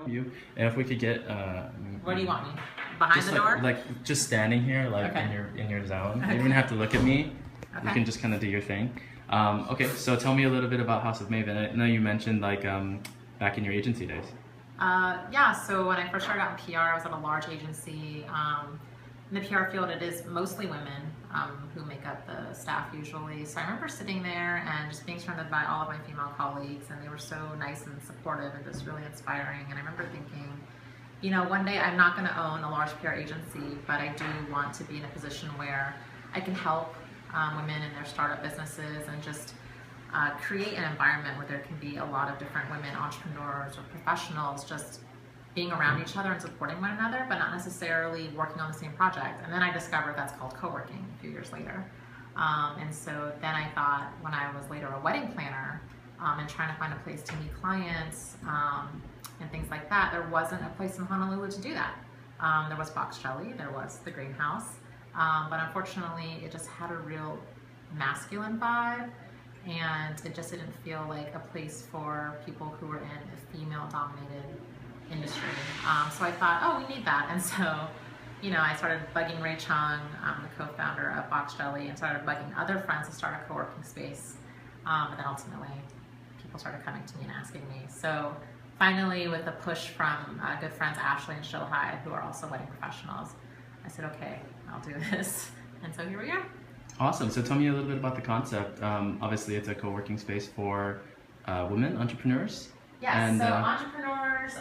you. And if we could get where do you want me? Behind just the door? like just standing here, like Okay. in your zone. Okay. You don't even have to look at me. Okay. You can just kind of do your thing. Okay, so tell me a little bit about House of Maven. I know you mentioned like back in your agency days. Yeah, so when I first started out in PR, I was at a large agency. In the PR field, it is mostly women who make up the staff usually. So I remember sitting there and just being surrounded by all of my female colleagues, and they were so nice and supportive and just really inspiring. And I remember thinking, you know, one day I'm not going to own a large PR agency, but I do want to be in a position where I can help women in their startup businesses and just create an environment where there can be a lot of different women entrepreneurs or professionals just being around each other and supporting one another, but not necessarily working on the same project. And then I discovered that's called coworking a few years later. And so then I thought, when I was later a wedding planner and trying to find a place to meet clients and things like that, there wasn't a place in Honolulu to do that. There was Box Jelly, there was the Greenhouse, but unfortunately it just had a real masculine vibe, and it just didn't feel like a place for people who were in a female-dominated industry. So I thought, oh, we need that. And so, you know, I started bugging Ray Chung, the co-founder of Box Jelly, and started bugging other friends to start a co-working space. And then ultimately, people started coming to me and asking me. So finally, with a push from good friends Ashley and Shohai, who are also wedding professionals, I said, okay, I'll do this. And so here we are. Awesome. So tell me a little bit about the concept. Obviously, it's a co-working space for women entrepreneurs. Yes, and, so entrepreneurs,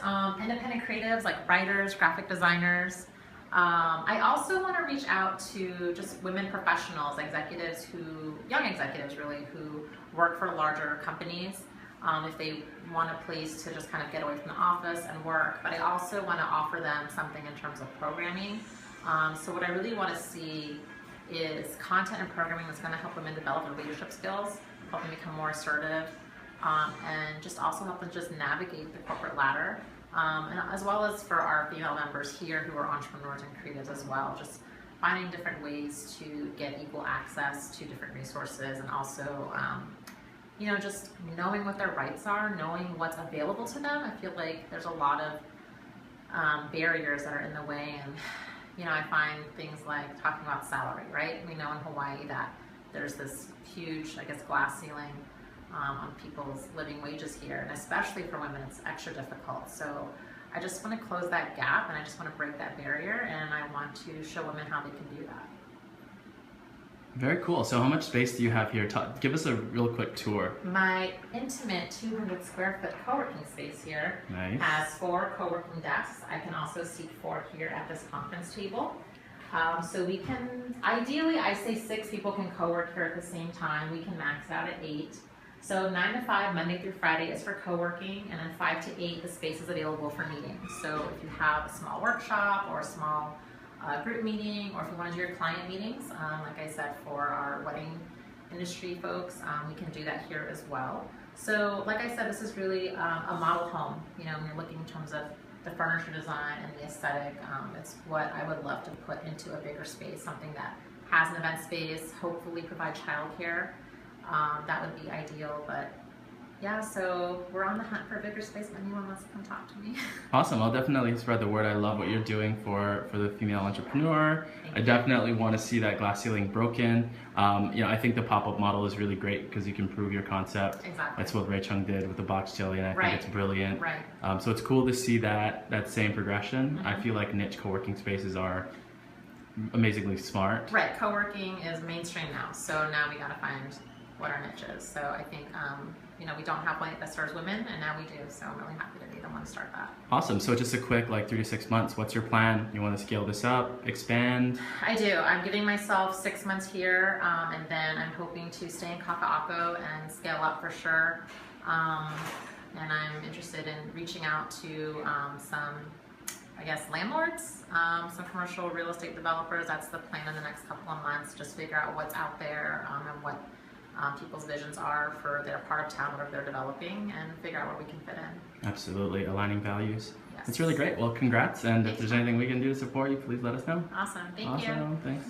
independent creatives like writers, graphic designers. I also want to reach out to just women professionals, executives young executives really, who work for larger companies. If they want a place to just kind of get away from the office and work, but I also want to offer them something in terms of programming. So what I really want to see is content and programming that's going to help women develop their leadership skills, help them become more assertive, and just also help them just navigate the corporate ladder, and as well as for our female members here who are entrepreneurs and creatives as well, just finding different ways to get equal access to different resources, and also you know, just knowing what their rights are, knowing what's available to them. I feel like there's a lot of barriers that are in the way, and you know, I find things like talking about salary, right? We know in Hawaii that there's this huge, I guess, glass ceiling on people's living wages here, and especially for women, it's extra difficult. So I just want to close that gap, and I just want to break that barrier, and I want to show women how they can do that. Very cool. So how much space do you have here? Give us a real quick tour. My intimate 200 square foot co-working space here has 4 co-working desks. I can also seat 4 here at this conference table. So we can, ideally I say 6 people can co-work here at the same time. We can max out at 8. So 9 to 5, Monday through Friday is for co-working, and then 5 to 8, the space is available for meetings. So if you have a small workshop or a small group meeting, or if you want to do your client meetings, like I said, for our wedding industry folks, we can do that here as well. So like I said, this is really a model home. You know, when you're looking in terms of the furniture design and the aesthetic, it's what I would love to put into a bigger space, something that has an event space, hopefully provide childcare. That would be ideal, but yeah, so we're on the hunt for a bigger space if anyone wants to come talk to me. Awesome. I'll definitely spread the word. I love what you're doing for the female entrepreneur. I definitely want to see that glass ceiling broken. You know, I think the pop-up model is really great because you can prove your concept. Exactly. That's what Ray Chung did with the Box Jelly, and I think it's brilliant. Right. So it's cool to see that same progression. I feel like niche co-working spaces are amazingly smart. Right. Co-working is mainstream now, so now we got to find what our niche is. So I think you know, we don't have one that serves women, and now we do, so I'm really happy to be the one to start that. Awesome. So just a quick, like 3 to 6 months, what's your plan? You want to scale this up, expand? I do. I'm giving myself 6 months here, and then I'm hoping to stay in Kakaako and scale up for sure. And I'm interested in reaching out to some, I guess, landlords, some commercial real estate developers. That's the plan in the next couple of months, just figure out what's out there and what people's visions are for their part of town, whatever they're developing, and figure out where we can fit in. Absolutely, aligning values. Yes. It's really great. Well, congrats, and if there's anything we can do to support you, please let us know. Awesome, thank you. Awesome, thanks.